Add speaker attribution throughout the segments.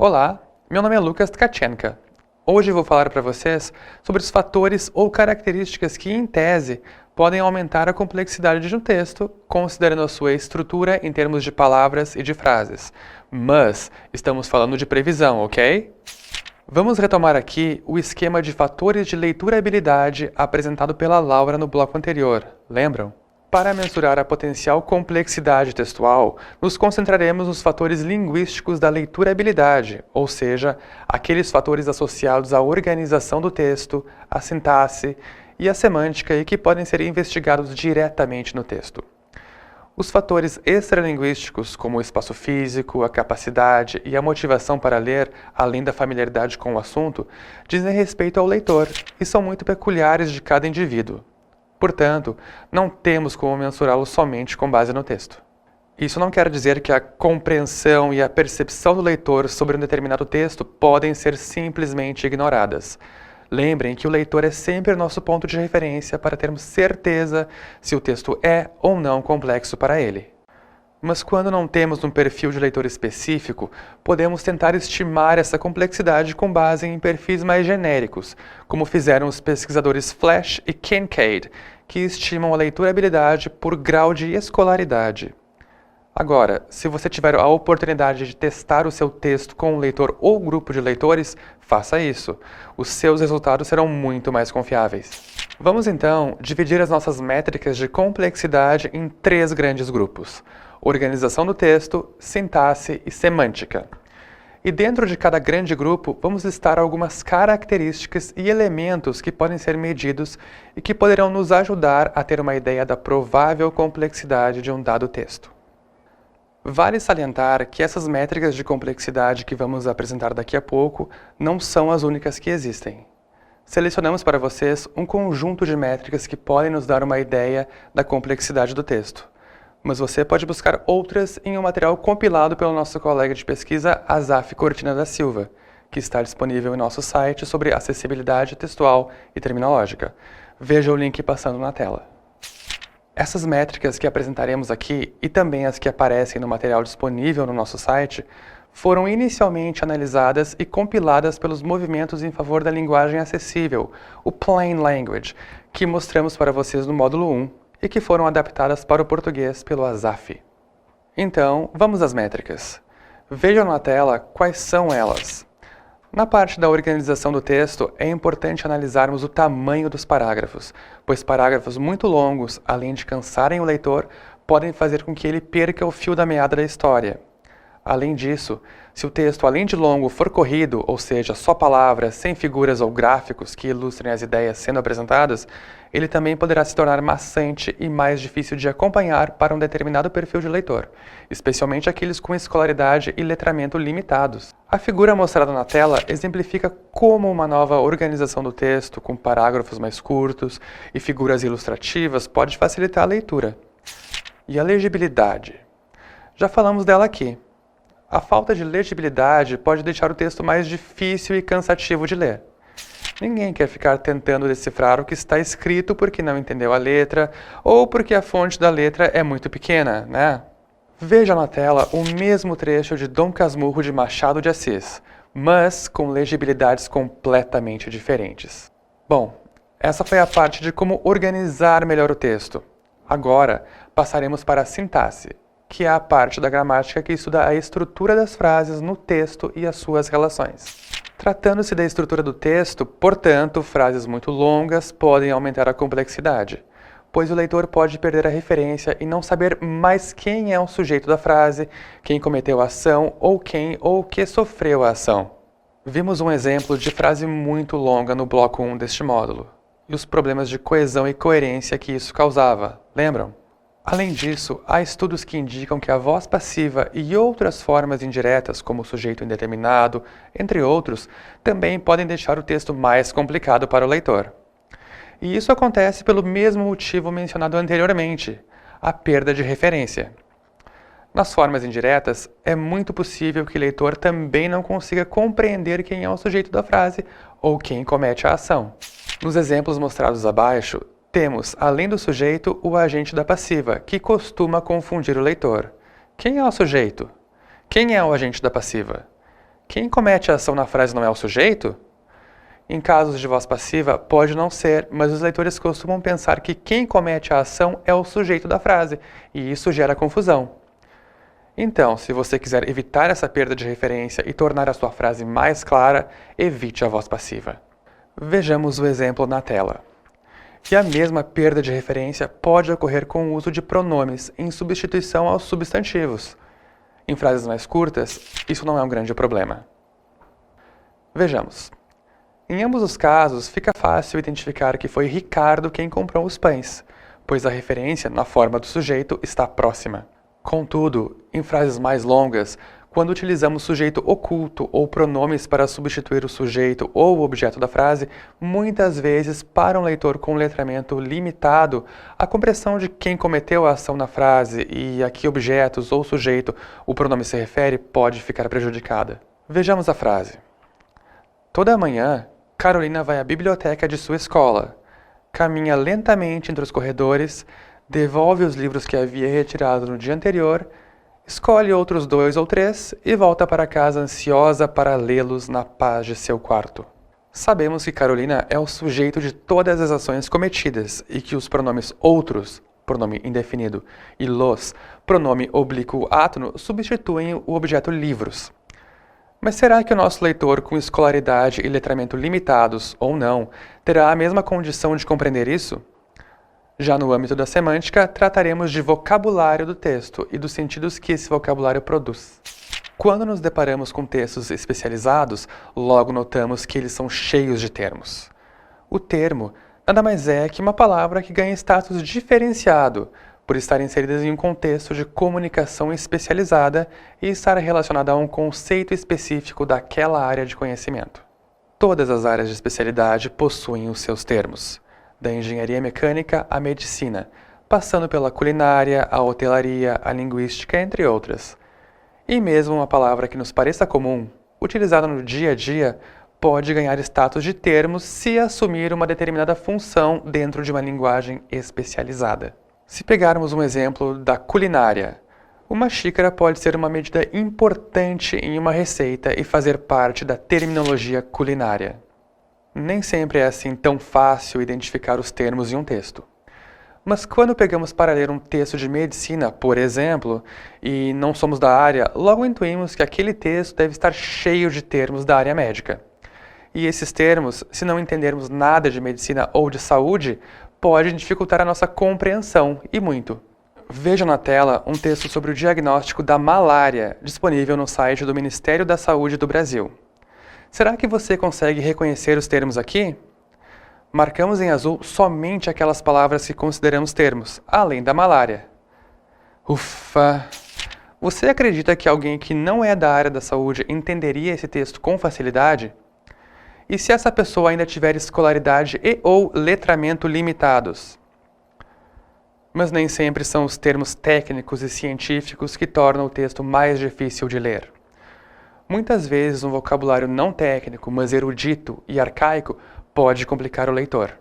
Speaker 1: Olá, meu nome é Lucas Tkachenka. Hoje vou falar para vocês sobre os fatores ou características que, em tese, podem aumentar a complexidade de um texto, considerando a sua estrutura em termos de palavras e de frases. Mas estamos falando de previsão, ok? Vamos retomar aqui o esquema de fatores de leiturabilidade apresentado pela Laura no bloco anterior, lembram? Para mensurar a potencial complexidade textual, nos concentraremos nos fatores linguísticos da leiturabilidade, ou seja, aqueles fatores associados à organização do texto, à sintaxe e à semântica e que podem ser investigados diretamente no texto. Os fatores extralinguísticos, como o espaço físico, a capacidade e a motivação para ler, além da familiaridade com o assunto, dizem respeito ao leitor e são muito peculiares de cada indivíduo. Portanto, não temos como mensurá-los somente com base no texto. Isso não quer dizer que a compreensão e a percepção do leitor sobre um determinado texto podem ser simplesmente ignoradas. Lembrem que o leitor é sempre nosso ponto de referência para termos certeza se o texto é ou não complexo para ele. Mas quando não temos um perfil de leitor específico, podemos tentar estimar essa complexidade com base em perfis mais genéricos, como fizeram os pesquisadores Flash e Kincaid, que estimam a leiturabilidade por grau de escolaridade. Agora, se você tiver a oportunidade de testar o seu texto com um leitor ou grupo de leitores, faça isso. Os seus resultados serão muito mais confiáveis. Vamos então dividir as nossas métricas de complexidade em 3 grandes grupos: organização do texto, sintaxe e semântica. E dentro de cada grande grupo, vamos listar algumas características e elementos que podem ser medidos e que poderão nos ajudar a ter uma ideia da provável complexidade de um dado texto. Vale salientar que essas métricas de complexidade que vamos apresentar daqui a pouco não são as únicas que existem. Selecionamos para vocês um conjunto de métricas que podem nos dar uma ideia da complexidade do texto, mas você pode buscar outras em um material compilado pelo nosso colega de pesquisa Asaf Cortina da Silva, que está disponível em nosso site sobre acessibilidade textual e terminológica. Veja o link passando na tela. Essas métricas que apresentaremos aqui, e também as que aparecem no material disponível no nosso site, foram inicialmente analisadas e compiladas pelos movimentos em favor da linguagem acessível, o Plain Language, que mostramos para vocês no módulo 1, e que foram adaptadas para o português pelo Asaf. Então, vamos às métricas. Vejam na tela quais são elas. Na parte da organização do texto, é importante analisarmos o tamanho dos parágrafos, pois parágrafos muito longos, além de cansarem o leitor, podem fazer com que ele perca o fio da meada da história. Além disso, se o texto, além de longo, for corrido, ou seja, só palavras, sem figuras ou gráficos que ilustrem as ideias sendo apresentadas, ele também poderá se tornar maçante e mais difícil de acompanhar para um determinado perfil de leitor, especialmente aqueles com escolaridade e letramento limitados. A figura mostrada na tela exemplifica como uma nova organização do texto, com parágrafos mais curtos e figuras ilustrativas, pode facilitar a leitura. E a legibilidade? Já falamos dela aqui. A falta de legibilidade pode deixar o texto mais difícil e cansativo de ler. Ninguém quer ficar tentando decifrar o que está escrito porque não entendeu a letra ou porque a fonte da letra é muito pequena, né? Veja na tela o mesmo trecho de Dom Casmurro de Machado de Assis, mas com legibilidades completamente diferentes. Bom, essa foi a parte de como organizar melhor o texto. Agora, passaremos para a sintaxe, que é a parte da gramática que estuda a estrutura das frases no texto e as suas relações. Tratando-se da estrutura do texto, portanto, frases muito longas podem aumentar a complexidade, pois o leitor pode perder a referência e não saber mais quem é o sujeito da frase, quem cometeu a ação ou quem ou o que sofreu a ação. Vimos um exemplo de frase muito longa no bloco 1 deste módulo, e os problemas de coesão e coerência que isso causava, lembram? Além disso, há estudos que indicam que a voz passiva e outras formas indiretas, como o sujeito indeterminado, entre outros, também podem deixar o texto mais complicado para o leitor. E isso acontece pelo mesmo motivo mencionado anteriormente, a perda de referência. Nas formas indiretas, é muito possível que o leitor também não consiga compreender quem é o sujeito da frase ou quem comete a ação. Nos exemplos mostrados abaixo, temos, além do sujeito, o agente da passiva, que costuma confundir o leitor. Quem é o sujeito? Quem é o agente da passiva? Quem comete a ação na frase não é o sujeito? Em casos de voz passiva, pode não ser, mas os leitores costumam pensar que quem comete a ação é o sujeito da frase, e isso gera confusão. Então, se você quiser evitar essa perda de referência e tornar a sua frase mais clara, evite a voz passiva. Vejamos o exemplo na tela. E a mesma perda de referência pode ocorrer com o uso de pronomes em substituição aos substantivos. Em frases mais curtas, isso não é um grande problema. Vejamos. Em ambos os casos, fica fácil identificar que foi Ricardo quem comprou os pães, pois a referência, na forma do sujeito, está próxima. Contudo, em frases mais longas, quando utilizamos sujeito oculto ou pronomes para substituir o sujeito ou o objeto da frase, muitas vezes, para um leitor com letramento limitado, a compreensão de quem cometeu a ação na frase e a que objetos ou sujeito o pronome se refere pode ficar prejudicada. Vejamos a frase. Toda manhã, Carolina vai à biblioteca de sua escola, caminha lentamente entre os corredores, devolve os livros que havia retirado no dia anterior, escolhe outros 2 ou 3 e volta para casa ansiosa para lê-los na paz de seu quarto. Sabemos que Carolina é o sujeito de todas as ações cometidas e que os pronomes outros, pronome indefinido, e los, pronome oblíquo átono, substituem o objeto livros. Mas será que o nosso leitor com escolaridade e letramento limitados, ou não, terá a mesma condição de compreender isso? Já no âmbito da semântica, trataremos de vocabulário do texto e dos sentidos que esse vocabulário produz. Quando nos deparamos com textos especializados, logo notamos que eles são cheios de termos. O termo nada mais é que uma palavra que ganha status diferenciado, por estar inserida em um contexto de comunicação especializada e estar relacionada a um conceito específico daquela área de conhecimento. Todas as áreas de especialidade possuem os seus termos, da engenharia mecânica à medicina, passando pela culinária, a hotelaria, a linguística, entre outras. E mesmo uma palavra que nos pareça comum, utilizada no dia a dia, pode ganhar status de termos se assumir uma determinada função dentro de uma linguagem especializada. Se pegarmos um exemplo da culinária, uma xícara pode ser uma medida importante em uma receita e fazer parte da terminologia culinária. Nem sempre é assim tão fácil identificar os termos em um texto. Mas quando pegamos para ler um texto de medicina, por exemplo, e não somos da área, logo intuímos que aquele texto deve estar cheio de termos da área médica. E esses termos, se não entendermos nada de medicina ou de saúde, pode dificultar a nossa compreensão, e muito. Veja na tela um texto sobre o diagnóstico da malária, disponível no site do Ministério da Saúde do Brasil. Será que você consegue reconhecer os termos aqui? Marcamos em azul somente aquelas palavras que consideramos termos, além da malária. Ufa! Você acredita que alguém que não é da área da saúde entenderia esse texto com facilidade? E se essa pessoa ainda tiver escolaridade e ou letramento limitados? Mas nem sempre são os termos técnicos e científicos que tornam o texto mais difícil de ler. Muitas vezes um vocabulário não técnico, mas erudito e arcaico, pode complicar o leitor.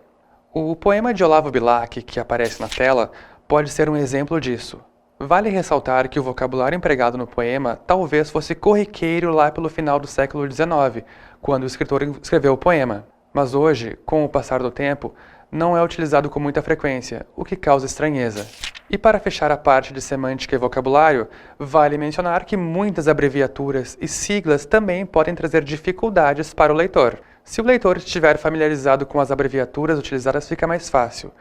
Speaker 1: O poema de Olavo Bilac, que aparece na tela, pode ser um exemplo disso. Vale ressaltar que o vocabulário empregado no poema talvez fosse corriqueiro lá pelo final do século XIX, quando o escritor escreveu o poema. Mas hoje, com o passar do tempo, não é utilizado com muita frequência, o que causa estranheza. E para fechar a parte de semântica e vocabulário, vale mencionar que muitas abreviaturas e siglas também podem trazer dificuldades para o leitor. Se o leitor estiver familiarizado com as abreviaturas utilizadas, fica mais fácil.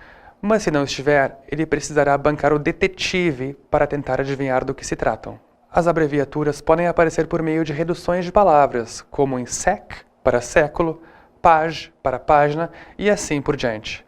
Speaker 1: Mas se não estiver, ele precisará bancar o detetive para tentar adivinhar do que se tratam. As abreviaturas podem aparecer por meio de reduções de palavras, como em sec, para século, page, para página, e assim por diante.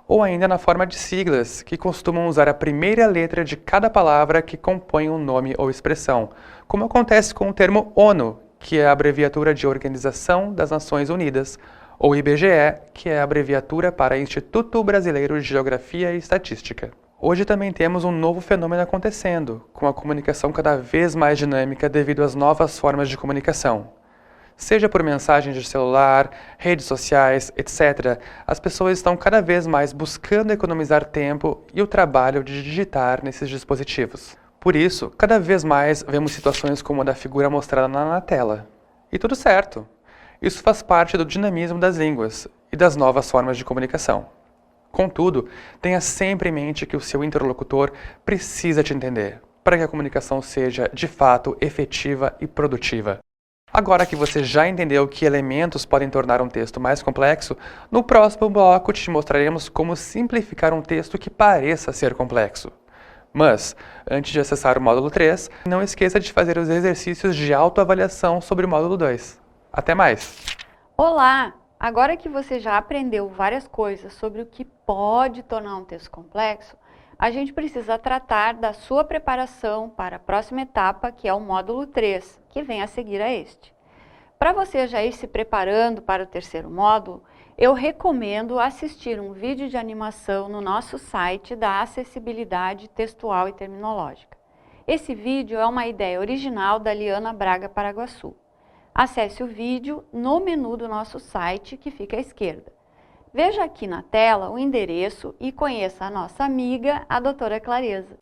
Speaker 1: Ou ainda na forma de siglas, que costumam usar a primeira letra de cada palavra que compõe um nome ou expressão, como acontece com o termo ONU, que é a abreviatura de Organização das Nações Unidas, ou IBGE, que é a abreviatura para Instituto Brasileiro de Geografia e Estatística. Hoje também temos um novo fenômeno acontecendo, com a comunicação cada vez mais dinâmica devido às novas formas de comunicação. Seja por mensagens de celular, redes sociais, etc., as pessoas estão cada vez mais buscando economizar tempo e o trabalho de digitar nesses dispositivos. Por isso, cada vez mais vemos situações como a da figura mostrada na tela. E tudo certo. Isso faz parte do dinamismo das línguas e das novas formas de comunicação. Contudo, tenha sempre em mente que o seu interlocutor precisa te entender, para que a comunicação seja, de fato, efetiva e produtiva. Agora que você já entendeu que elementos podem tornar um texto mais complexo, no próximo bloco te mostraremos como simplificar um texto que pareça ser complexo. Mas, antes de acessar o módulo 3, não esqueça de fazer os exercícios de autoavaliação sobre o módulo 2. Até mais!
Speaker 2: Olá! Agora que você já aprendeu várias coisas sobre o que pode tornar um texto complexo, a gente precisa tratar da sua preparação para a próxima etapa, que é o módulo 3, que vem a seguir a este. Para você já ir se preparando para o terceiro módulo, eu recomendo assistir um vídeo de animação no nosso site da Acessibilidade Textual e Terminológica. Esse vídeo é uma ideia original da Liana Braga Paraguaçu. Acesse o vídeo no menu do nosso site, que fica à esquerda. Veja aqui na tela o endereço e conheça a nossa amiga, a doutora Clareza.